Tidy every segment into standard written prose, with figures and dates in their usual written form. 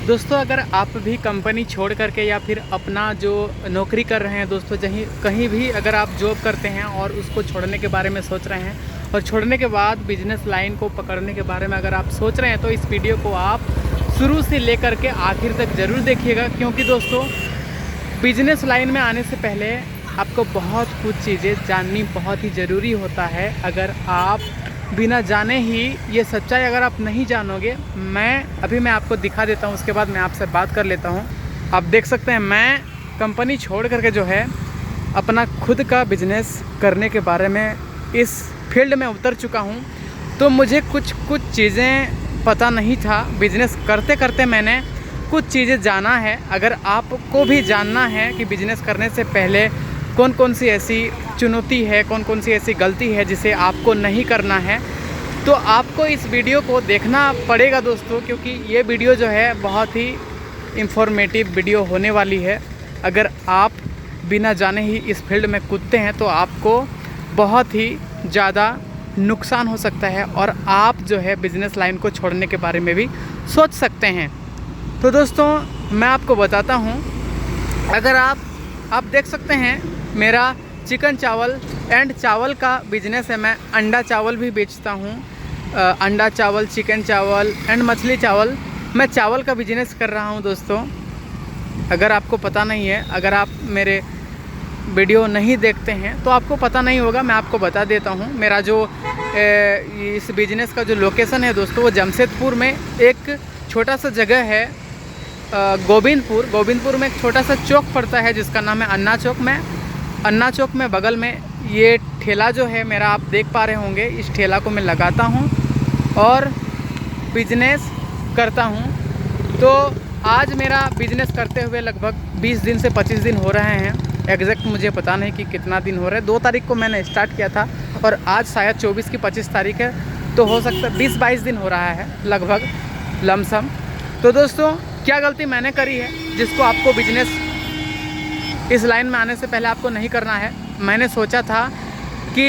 दोस्तों अगर आप भी कंपनी छोड़ करके या फिर अपना जो नौकरी कर रहे हैं दोस्तों, कहीं भी अगर आप जॉब करते हैं और उसको छोड़ने के बारे में सोच रहे हैं और छोड़ने के बाद बिजनेस लाइन को पकड़ने के बारे में अगर आप सोच रहे हैं तो इस वीडियो को आप शुरू से लेकर के आखिर तक ज़रूर देखिएगा। क्योंकि दोस्तों बिजनेस लाइन में आने से पहले आपको बहुत कुछ चीज़ें जाननी बहुत ही ज़रूरी होता है। अगर आप बिना जाने ही ये सच्चाई अगर आप नहीं जानोगे, मैं आपको दिखा देता हूँ, उसके बाद मैं आपसे बात कर लेता हूँ। आप देख सकते हैं मैं कंपनी छोड़ करके जो है अपना खुद का बिजनेस करने के बारे में इस फील्ड में उतर चुका हूँ। तो मुझे कुछ चीज़ें पता नहीं था। बिजनेस करते करते मैंने कुछ चीज़ें जाना है। अगर आपको भी जानना है कि बिजनेस करने से पहले कौन कौन सी ऐसी चुनौती है, कौन कौन सी ऐसी गलती है जिसे आपको नहीं करना है, तो आपको इस वीडियो को देखना पड़ेगा दोस्तों। क्योंकि ये वीडियो जो है बहुत ही इंफॉर्मेटिव वीडियो होने वाली है। अगर आप बिना जाने ही इस फील्ड में कूदते हैं तो आपको बहुत ही ज़्यादा नुकसान हो सकता है और आप जो है बिज़नेस लाइन को छोड़ने के बारे में भी सोच सकते हैं। तो दोस्तों मैं आपको बताता हूँ। अगर आप देख सकते हैं मेरा चिकन चावल एंड चावल का बिजनेस है। मैं अंडा चावल भी बेचता हूँ। अंडा चावल, चिकन चावल एंड मछली चावल, मैं चावल का बिजनेस कर रहा हूँ दोस्तों। अगर आपको पता नहीं है, अगर आप मेरे वीडियो नहीं देखते हैं तो आपको पता नहीं होगा। मैं आपको बता देता हूँ। मेरा जो इस बिज़नेस का जो लोकेशन है दोस्तों, वो जमशेदपुर में एक छोटा सा जगह है, गोविंदपुर में एक छोटा सा चौक पड़ता है जिसका नाम है अन्ना चौक में बगल में ये ठेला जो है मेरा, आप देख पा रहे होंगे। इस ठेला को मैं लगाता हूँ और बिजनेस करता हूँ। तो आज मेरा बिजनेस करते हुए लगभग 20 दिन से 25 दिन हो रहे हैं। एग्जैक्ट मुझे पता नहीं कि कितना दिन हो रहा है। 2 तारीख को मैंने स्टार्ट किया था और आज शायद 24 की 25 तारीख है, तो हो सकता है 20-22 दिन हो रहा है लगभग लमसम। तो दोस्तों क्या गलती मैंने करी है जिसको आपको बिजनेस इस लाइन में आने से पहले आपको नहीं करना है। मैंने सोचा था कि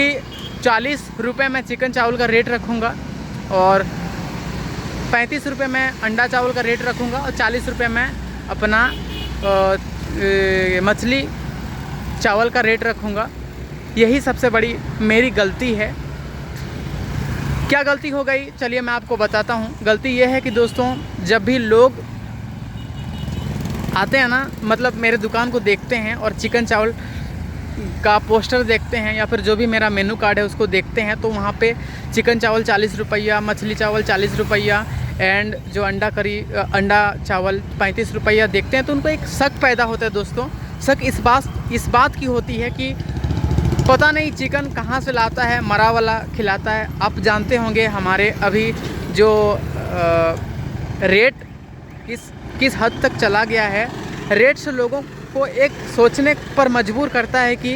40 रुपये में चिकन चावल का रेट रखूँगा और 35 रुपये में अंडा चावल का रेट रखूँगा और 40 रुपये में अपना मछली चावल का रेट रखूँगा। यही सबसे बड़ी मेरी गलती है। क्या गलती हो गई, चलिए मैं आपको बताता हूँ। गलती ये है कि दोस्तों जब भी लोग आते हैं ना, मतलब मेरे दुकान को देखते हैं और चिकन चावल का पोस्टर देखते हैं या फिर जो भी मेरा मेनू कार्ड है उसको देखते हैं, तो वहाँ पे चिकन चावल 40 रुपया, मछली चावल 40 रुपया एंड जो अंडा चावल 35 रुपया देखते हैं, तो उनको एक शक पैदा होता है दोस्तों। शक इस बात की होती है कि पता नहीं चिकन कहाँ से लाता है, मरा वाला खिलाता है। आप जानते होंगे हमारे अभी जो रेट किस हद तक चला गया है। रेट से लोगों को एक सोचने पर मजबूर करता है कि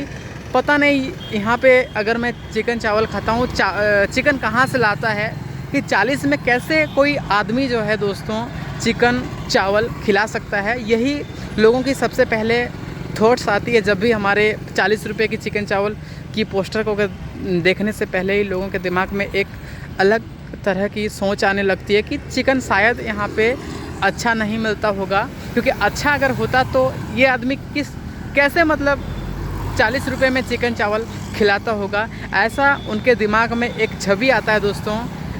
पता नहीं यहाँ पे अगर मैं चिकन चावल खाता हूँ, चिकन कहाँ से लाता है, कि 40 में कैसे कोई आदमी जो है दोस्तों चिकन चावल खिला सकता है। यही लोगों की सबसे पहले थॉट्स आती है जब भी हमारे 40 रुपये की चिकन चावल की पोस्टर को देखने से पहले ही लोगों के दिमाग में एक अलग तरह की सोच आने लगती है कि चिकन शायद यहाँ पे अच्छा नहीं मिलता होगा। क्योंकि अच्छा अगर होता तो ये आदमी कैसे मतलब 40 रुपये में चिकन चावल खिलाता होगा, ऐसा उनके दिमाग में एक छवि आता है दोस्तों।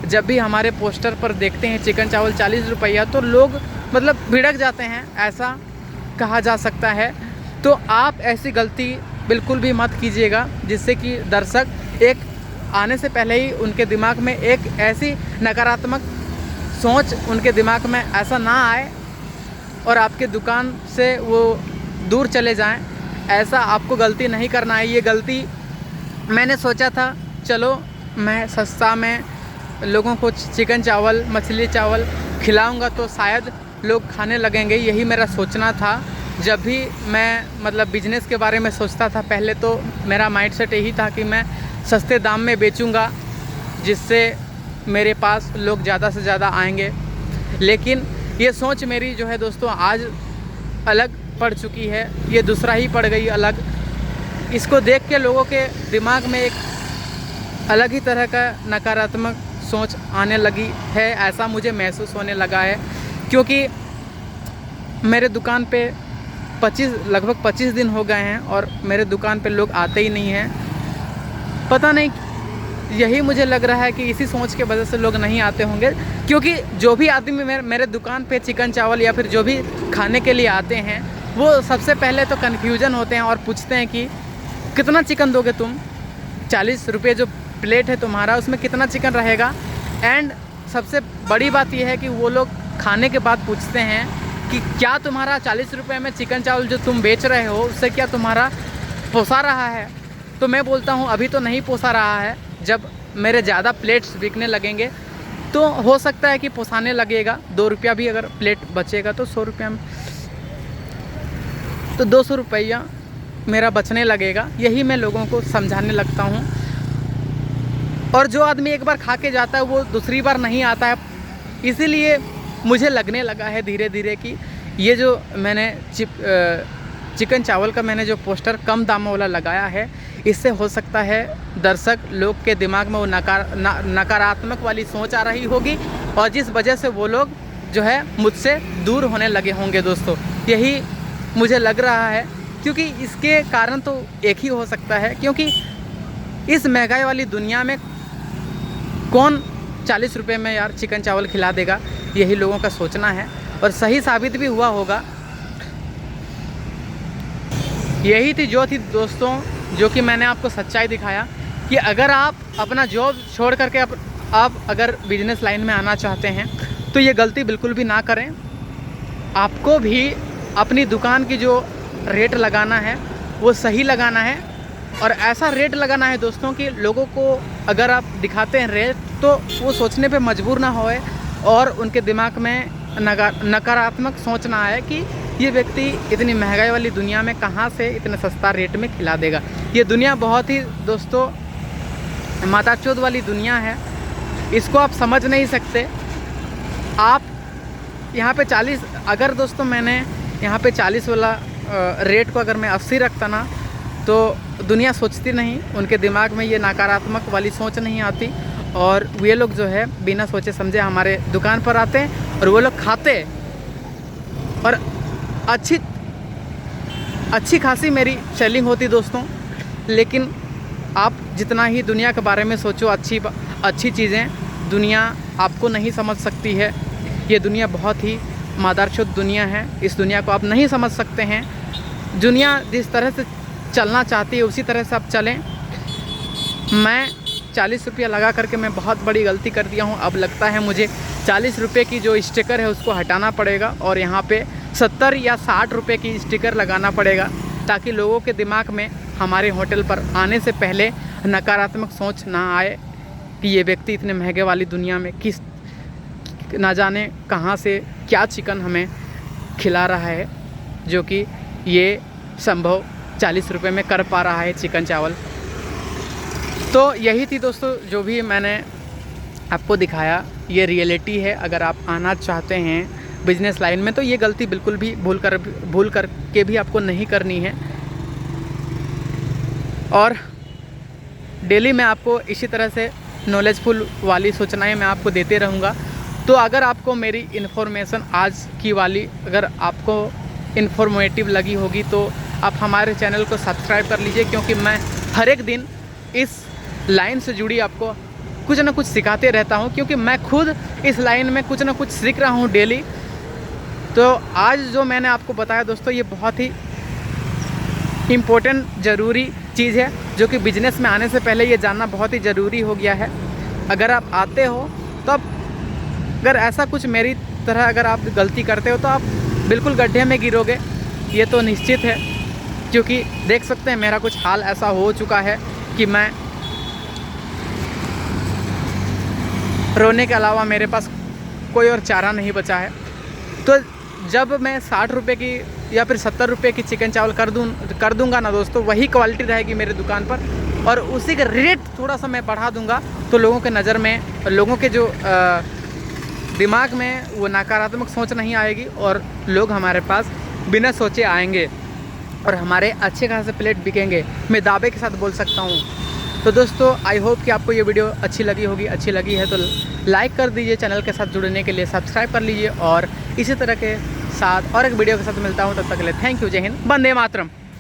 जब भी हमारे पोस्टर पर देखते हैं चिकन चावल 40 रुपया तो लोग मतलब भिड़क जाते हैं, ऐसा कहा जा सकता है। तो आप ऐसी गलती बिल्कुल भी मत कीजिएगा जिससे कि दर्शक एक आने से पहले ही उनके दिमाग में एक ऐसी नकारात्मक सोच उनके दिमाग में ऐसा ना आए और आपके दुकान से वो दूर चले जाएं। ऐसा आपको गलती नहीं करना है। ये गलती मैंने सोचा था चलो मैं सस्ता में लोगों को चिकन चावल, मछली चावल खिलाऊंगा तो शायद लोग खाने लगेंगे। यही मेरा सोचना था। जब भी मैं मतलब बिजनेस के बारे में सोचता था पहले, तो मेरा माइंडसेट यही था कि मैं सस्ते दाम में बेचूंगा जिससे मेरे पास लोग ज़्यादा से ज़्यादा आएंगे। लेकिन ये सोच मेरी जो है दोस्तों आज अलग पड़ चुकी है। ये दूसरा ही पड़ गई अलग। इसको देख के लोगों के दिमाग में एक अलग ही तरह का नकारात्मक सोच आने लगी है, ऐसा मुझे महसूस होने लगा है। क्योंकि मेरे दुकान पे लगभग 25 दिन हो गए हैं और मेरे दुकान पे लोग आते ही नहीं हैं। पता नहीं, यही मुझे लग रहा है कि इसी सोच के वजह से लोग नहीं आते होंगे, क्योंकि जो भी आदमी मेरे दुकान पे चिकन चावल या फिर जो भी खाने के लिए आते हैं, वो सबसे पहले तो कन्फ्यूजन होते हैं और पूछते हैं कि कितना चिकन दोगे तुम, 40 रुपये जो प्लेट है तुम्हारा उसमें कितना चिकन रहेगा। एंड सबसे बड़ी बात यह है कि वो लोग खाने के बाद पूछते हैं कि क्या तुम्हारा 40 रुपये में चिकन चावल जो तुम बेच रहे हो उससे क्या तुम्हारा पोसा रहा है। तो मैं बोलता हूँ अभी तो नहीं पोसा रहा है, जब मेरे ज़्यादा प्लेट्स बिकने लगेंगे तो हो सकता है कि पोसाने लगेगा। 2 रुपया भी अगर प्लेट बचेगा तो 100 रुपया में तो 200 रुपया मेरा बचने लगेगा। यही मैं लोगों को समझाने लगता हूँ। और जो आदमी एक बार खा के जाता है वो दूसरी बार नहीं आता है। इसीलिए मुझे लगने लगा है धीरे धीरे कि ये जो मैंने चिकन चावल का मैंने जो पोस्टर कम दामों वाला लगाया है, इससे हो सकता है दर्शक लोग के दिमाग में वो नकारात्मक वाली सोच आ रही होगी और जिस वजह से वो लोग जो है मुझसे दूर होने लगे होंगे दोस्तों। यही मुझे लग रहा है, क्योंकि इसके कारण तो एक ही हो सकता है, क्योंकि इस महंगाई वाली दुनिया में कौन 40 रुपये में यार चिकन चावल खिला देगा, यही लोगों का सोचना है और सही साबित भी हुआ होगा। यही थी दोस्तों जो कि मैंने आपको सच्चाई दिखाया कि अगर आप अपना जॉब छोड़ करके आप अगर बिजनेस लाइन में आना चाहते हैं तो ये गलती बिल्कुल भी ना करें। आपको भी अपनी दुकान की जो रेट लगाना है वो सही लगाना है और ऐसा रेट लगाना है दोस्तों कि लोगों को अगर आप दिखाते हैं रेट तो वो सोचने पे मजबूर ना होए और उनके दिमाग में नकारात्मक सोच ना आए कि ये व्यक्ति इतनी महंगाई वाली दुनिया में कहाँ से इतने सस्ता रेट में खिला देगा। ये दुनिया बहुत ही दोस्तों माताचोद वाली दुनिया है, इसको आप समझ नहीं सकते। आप यहाँ पे 40 अगर दोस्तों मैंने यहाँ पे 40 वाला रेट को अगर मैं 80 रखता ना तो दुनिया सोचती नहीं, उनके दिमाग में ये नकारात्मक वाली सोच नहीं आती और वे लोग जो है बिना सोचे समझे हमारे दुकान पर आते हैं और वो लोग खाते और अच्छी खासी मेरी सेलिंग होती दोस्तों। लेकिन आप जितना ही दुनिया के बारे में सोचो अच्छी चीज़ें, दुनिया आपको नहीं समझ सकती है। ये दुनिया बहुत ही मादरचोद दुनिया है, इस दुनिया को आप नहीं समझ सकते हैं। दुनिया जिस तरह से चलना चाहती है उसी तरह से आप चलें। मैं 40 रुपया लगा करके मैं बहुत बड़ी गलती कर दिया हूँ। अब लगता है मुझे 40 रुपये की जो स्टिकर है उसको हटाना पड़ेगा और यहाँ पे 70 या 60 रुपये की स्टिकर लगाना पड़ेगा, ताकि लोगों के दिमाग में हमारे होटल पर आने से पहले नकारात्मक सोच ना आए कि ये व्यक्ति इतने महंगे वाली दुनिया में किस ना जाने कहाँ से क्या चिकन हमें खिला रहा है, जो कि ये संभव 40 रुपये में कर पा रहा है चिकन चावल। तो यही थी दोस्तों जो भी मैंने आपको दिखाया, ये रियलिटी है। अगर आप आना चाहते हैं बिजनेस लाइन में तो ये गलती बिल्कुल भी भूल कर के भी आपको नहीं करनी है। और डेली मैं आपको इसी तरह से नॉलेजफुल वाली सूचनाएं मैं आपको देते रहूँगा। तो अगर आपको मेरी इन्फॉर्मेशन आज की वाली अगर आपको इन्फॉर्मेटिव लगी होगी तो आप हमारे चैनल को सब्सक्राइब कर लीजिए, क्योंकि मैं हर एक दिन इस लाइन से जुड़ी आपको कुछ ना कुछ सिखाते रहता हूँ, क्योंकि मैं खुद इस लाइन में कुछ ना कुछ सीख रहा हूँ डेली। तो आज जो मैंने आपको बताया दोस्तों ये बहुत ही इम्पोर्टेंट ज़रूरी चीज़ है, जो कि बिजनेस में आने से पहले ये जानना बहुत ही ज़रूरी हो गया है। अगर आप आते हो तो आप अगर ऐसा कुछ मेरी तरह अगर आप गलती करते हो तो आप बिल्कुल गड्ढे में गिरोगे, ये तो निश्चित है। क्योंकि देख सकते हैं मेरा कुछ हाल ऐसा हो चुका है कि मैं रोने के अलावा मेरे पास कोई और चारा नहीं बचा है। तो जब मैं 60 रुपये की या फिर 70 रुपये की चिकन चावल कर दूंगा ना दोस्तों, वही क्वालिटी रहेगी मेरे दुकान पर और उसी का रेट थोड़ा सा मैं बढ़ा दूंगा, तो लोगों के नज़र में, लोगों के जो दिमाग में वो नकारात्मक सोच नहीं आएगी और लोग हमारे पास बिना सोचे आएंगे और हमारे अच्छे खासे प्लेट बिकेंगे, मैं दावे के साथ बोल सकता हूँ। तो दोस्तों आई होप कि आपको ये वीडियो अच्छी लगी होगी। अच्छी लगी है तो लाइक कर दीजिए, चैनल के साथ जुड़ने के लिए सब्सक्राइब कर लीजिए और इसी तरह के साथ और एक वीडियो के साथ मिलता हूँ। तब तक के लिए थैंक यू, जय हिंद, वंदे मातरम।